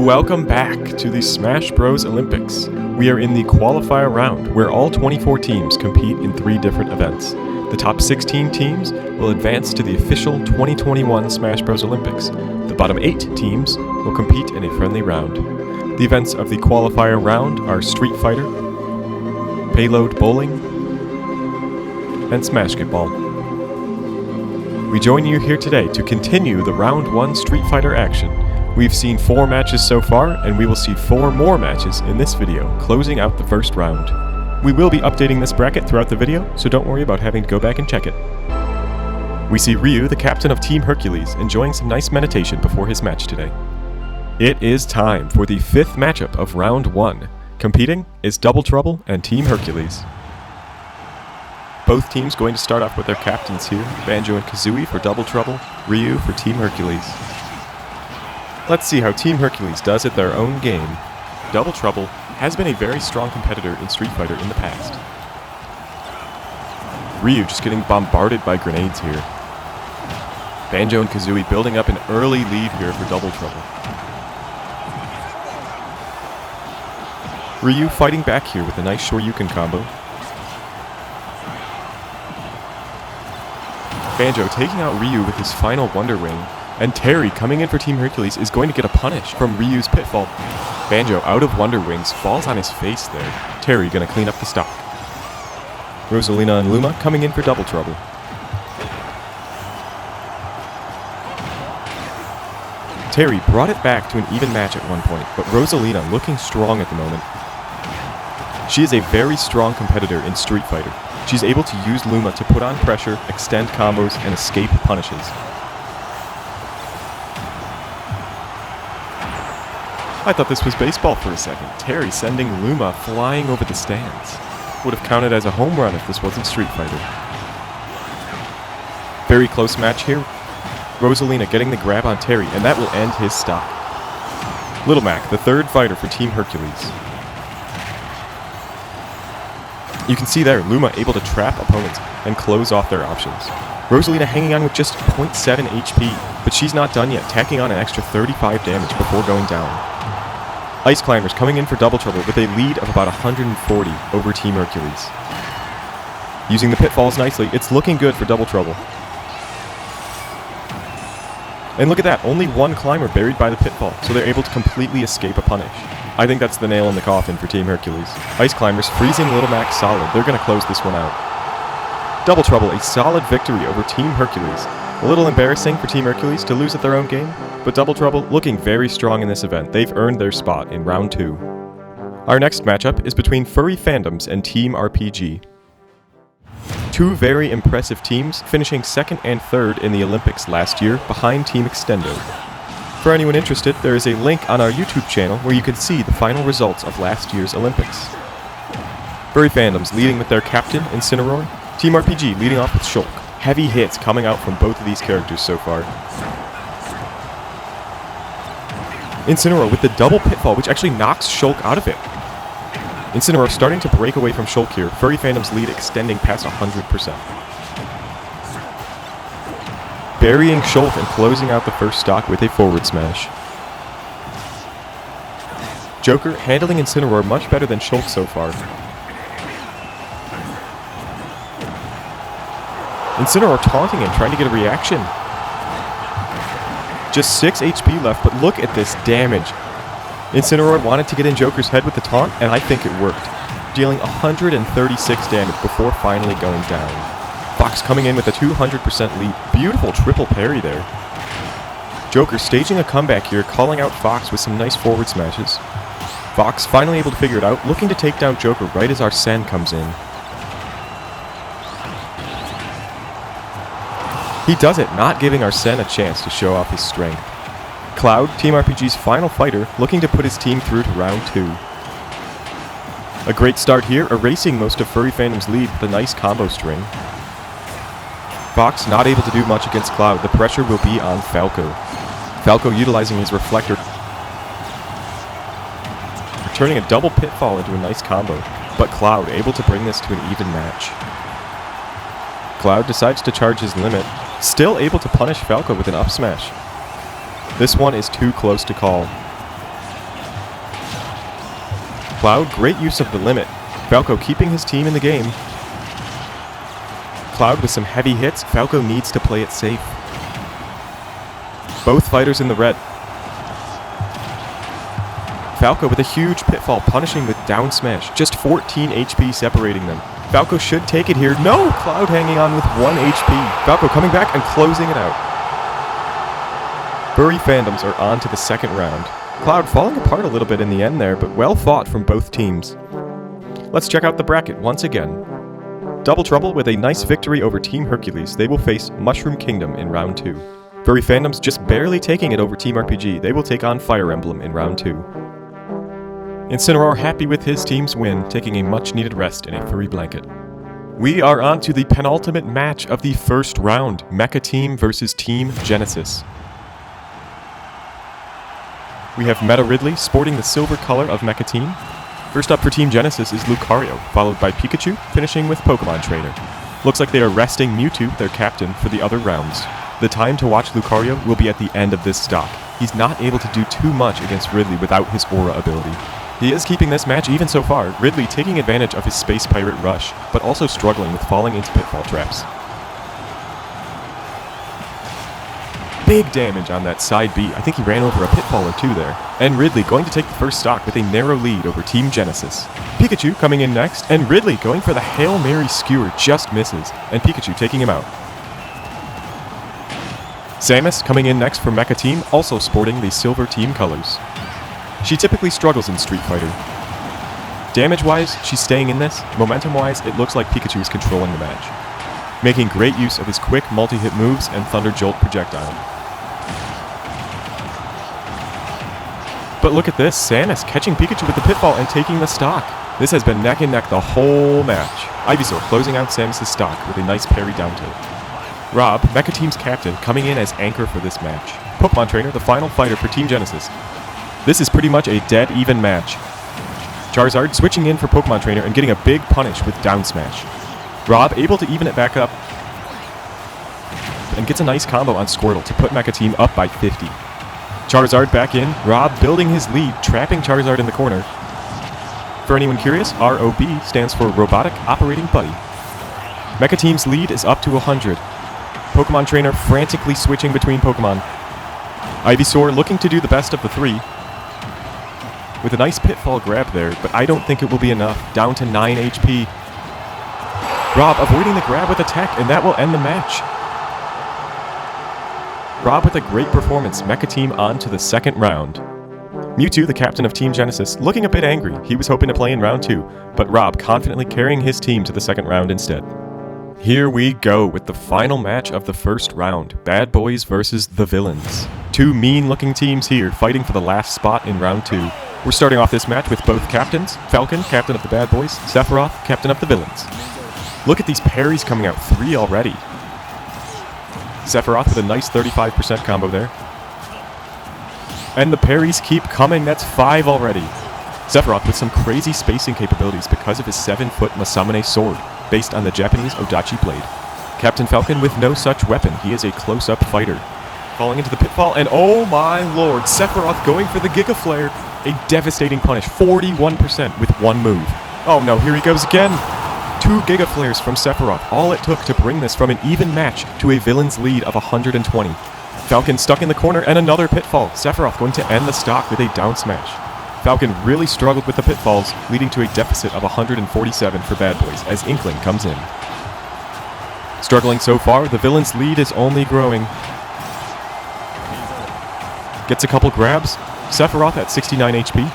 Welcome back to the Smash Bros. Olympics. We are in the qualifier round, where all 24 teams compete in 3 different events. The top 16 teams will advance to the official 2021 Smash Bros. Olympics. The bottom 8 teams will compete in a friendly round. The events of the qualifier round are Street Fighter, Payload Bowling, and Smash Ball. We join you here today to continue the Round 1 Street Fighter action. We've seen 4 matches so far, and we will see 4 more matches in this video, closing out the first round. We will be updating this bracket throughout the video, so don't worry about having to go back and check it. We see Ryu, the captain of Team Hercules, enjoying some nice meditation before his match today. It is time for the 5th matchup of Round 1. Competing is Double Trouble and Team Hercules. Both teams going to start off with their captains here, Banjo and Kazooie for Double Trouble, Ryu for Team Hercules. Let's see how Team Hercules does at their own game. Double Trouble has been a very strong competitor in Street Fighter in the past. Ryu just getting bombarded by grenades here. Banjo and Kazooie building up an early lead here for Double Trouble. Ryu fighting back here with a nice Shoryuken combo. Banjo taking out Ryu with his final Wonder Ring. And Terry, coming in for Team Hercules, is going to get a punish from Ryu's pitfall. Banjo, out of Wonder Wings, falls on his face there. Terry gonna clean up the stock. Rosalina and Luma coming in for Double Trouble. Terry brought it back to an even match at one point, but Rosalina looking strong at the moment. She is a very strong competitor in Street Fighter. She's able to use Luma to put on pressure, extend combos, and escape punishes. I thought this was baseball for a second. Terry sending Luma flying over the stands. Would have counted as a home run if this wasn't Street Fighter. Very close match here. Rosalina getting the grab on Terry, and that will end his stock. Little Mac, the 3rd fighter for Team Hercules. You can see there, Luma able to trap opponents and close off their options. Rosalina hanging on with just 0.7 HP, but she's not done yet, tacking on an extra 35 damage before going down. Ice Climbers coming in for Double Trouble with a lead of about 140 over Team Hercules. Using the pitfalls nicely, it's looking good for Double Trouble. And look at that, only 1 climber buried by the pitfall, so they're able to completely escape a punish. I think that's the nail in the coffin for Team Hercules. Ice Climbers freezing Little Mac solid. They're going to close this one out. Double Trouble, a solid victory over Team Hercules. A little embarrassing for Team Hercules to lose at their own game, but Double Trouble looking very strong in this event. They've earned their spot in Round 2. Our next matchup is between Furry Fandoms and Team RPG. 2 very impressive teams, finishing 2nd and 3rd in the Olympics last year behind Team Extendo. For anyone interested, there is a link on our YouTube channel where you can see the final results of last year's Olympics. Furry Fandoms leading with their captain, Incineroar. Team RPG leading off with Shulk. Heavy hits coming out from both of these characters so far. Incineroar with the double pitfall, which actually knocks Shulk out of it. Incineroar starting to break away from Shulk here. Furry Fandom's lead extending past 100%. Burying Shulk and closing out the first stock with a forward smash. Joker handling Incineroar much better than Shulk so far. Incineroar taunting him, trying to get a reaction. Just 6 HP left, but look at this damage. Incineroar wanted to get in Joker's head with the taunt, and I think it worked. Dealing 136 damage before finally going down. Fox coming in with a 200% lead. Beautiful triple parry there. Joker staging a comeback here, calling out Fox with some nice forward smashes. Fox finally able to figure it out, looking to take down Joker right as Arsene comes in. He does it, not giving Arsene a chance to show off his strength. Cloud, Team RPG's final fighter, looking to put his team through to Round 2. A great start here, erasing most of Furry Fandom's lead with a nice combo string. Fox not able to do much against Cloud. The pressure will be on Falco. Falco utilizing his reflector. Turning a double pitfall into a nice combo, but Cloud able to bring this to an even match. Cloud decides to charge his limit, still able to punish Falco with an up smash. This one is too close to call. Cloud, great use of the limit. Falco keeping his team in the game. Cloud with some heavy hits. Falco needs to play it safe. Both fighters in the red. Falco with a huge pitfall, punishing with down smash. Just 14 HP separating them. Falco should take it here. No! Cloud hanging on with 1 HP. Falco coming back and closing it out. Furry Fandoms are on to the second round. Cloud falling apart a little bit in the end there, but well fought from both teams. Let's check out the bracket once again. Double Trouble with a nice victory over Team Hercules. They will face Mushroom Kingdom in round 2. Furry Fandoms just barely taking it over Team RPG. They will take on Fire Emblem in round 2. Incineroar happy with his team's win, taking a much-needed rest in a furry blanket. We are on to the penultimate match of the first round, Mechateam versus Team Genesis. We have Meta Ridley sporting the silver color of Mechateam. First up for Team Genesis is Lucario, followed by Pikachu, finishing with Pokemon Trainer. Looks like they are resting Mewtwo, their captain, for the other rounds. The time to watch Lucario will be at the end of this stock. He's not able to do too much against Ridley without his aura ability. He is keeping this match even so far, Ridley taking advantage of his Space Pirate rush, but also struggling with falling into pitfall traps. Big damage on that side B. I think he ran over a pitfall or two there. And Ridley going to take the first stock with a narrow lead over Team Genesis. Pikachu coming in next, and Ridley going for the Hail Mary skewer, just misses, and Pikachu taking him out. Samus coming in next for Mechateam, also sporting the silver team colors. She typically struggles in Street Fighter. Damage-wise, she's staying in this. Momentum-wise, it looks like Pikachu is controlling the match, making great use of his quick multi-hit moves and Thunder Jolt projectile. But look at this, Samus catching Pikachu with the pitfall and taking the stock. This has been neck and neck the whole match. Ivysaur closing out Samus' stock with a nice parry down tilt. Rob, Mechateam's captain, coming in as anchor for this match. Pokemon Trainer, the final fighter for Team Genesis. This is pretty much a dead even match. Charizard switching in for Pokemon Trainer and getting a big punish with down smash. Rob able to even it back up and gets a nice combo on Squirtle to put Mechateam up by 50. Charizard back in, Rob building his lead, trapping Charizard in the corner. For anyone curious, ROB stands for Robotic Operating Buddy. Mechateam's lead is up to 100. Pokemon Trainer frantically switching between Pokemon. Ivysaur looking to do the best of the three, with a nice pitfall grab there, but I don't think it will be enough. Down to 9 HP. Rob avoiding the grab with attack, and that will end the match. Rob with a great performance. Mechateam on to the second round. Mewtwo, the captain of Team Genesis, looking a bit angry. He was hoping to play in round 2, but Rob confidently carrying his team to the second round instead. Here we go with the final match of the first round. Bad Boys versus the Villains. Two mean-looking teams here fighting for the last spot in round 2. We're starting off this match with both captains. Falcon, captain of the Bad Boys. Sephiroth, captain of the Villains. Look at these parries coming out. 3 already. Sephiroth with a nice 35% combo there. And the parries keep coming. That's 5 already. Sephiroth with some crazy spacing capabilities because of his 7-foot Masamune sword, based on the Japanese Odachi blade. Captain Falcon with no such weapon. He is a close-up fighter. Falling into the pitfall, and oh my lord, Sephiroth going for the Giga Flare. A devastating punish, 41% with 1 move. Oh no, here he goes again. 2 Giga Flares from Sephiroth, all it took to bring this from an even match to a villain's lead of 120. Falcon stuck in the corner, and another pitfall. Sephiroth going to end the stock with a down smash. Falcon really struggled with the pitfalls, leading to a deficit of 147 for Bad Boys as Inkling comes in. Struggling so far, the villain's lead is only growing. Gets a couple grabs. Sephiroth at 69 HP.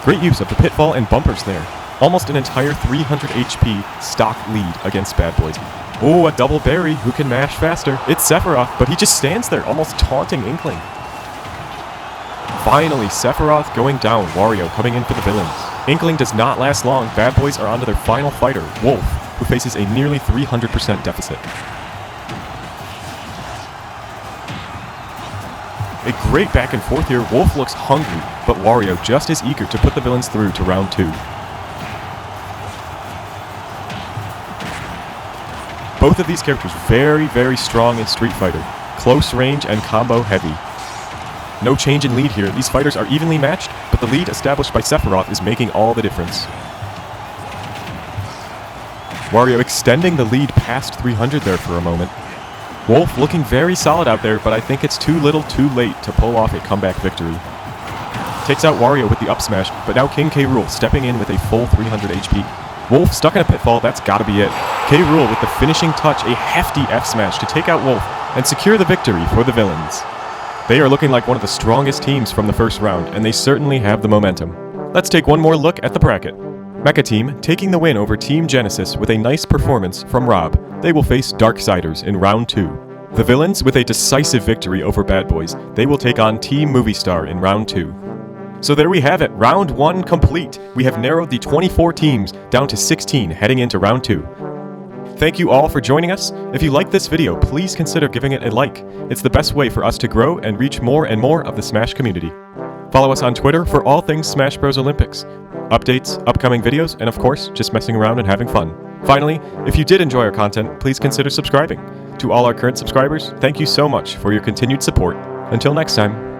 Great use of the pitfall and bumpers there. Almost an entire 300 HP stock lead against Bad Boys. Oh, a double berry. Who can mash faster? It's Sephiroth, but he just stands there, almost taunting Inkling. Finally, Sephiroth going down. Wario coming in for the villains. Inkling does not last long. Bad Boys are onto their final fighter, Wolf, who faces a nearly 300% deficit. A great back and forth here. Wolf looks hungry, but Wario just as eager to put the villains through to round 2. Both of these characters very, very strong in Street Fighter. Close range and combo heavy. No change in lead here. These fighters are evenly matched, but the lead established by Sephiroth is making all the difference. Wario extending the lead past 300 there for a moment. Wolf looking very solid out there, but I think it's too little too late to pull off a comeback victory. Takes out Wario with the up smash, but now King K. Rool stepping in with a full 300 HP. Wolf stuck in a pitfall, that's gotta be it. K. Rool with the finishing touch, a hefty F smash to take out Wolf and secure the victory for the villains. They are looking like one of the strongest teams from the first round, and they certainly have the momentum. Let's take one more look at the bracket. Mechateam taking the win over Team Genesis with a nice performance from Rob. They will face Darksiders in round 2. The villains with a decisive victory over Bad Boys. They will take on Team Movie Star in round 2. So there we have it, round 1 complete. We have narrowed the 24 teams down to 16 heading into round 2. Thank you all for joining us. If you like this video, please consider giving it a like. It's the best way for us to grow and reach more and more of the Smash community. Follow us on Twitter for all things Smash Bros. Olympics. Updates, upcoming videos, and of course, just messing around and having fun. Finally, if you did enjoy our content, please consider subscribing. To all our current subscribers, thank you so much for your continued support. Until next time.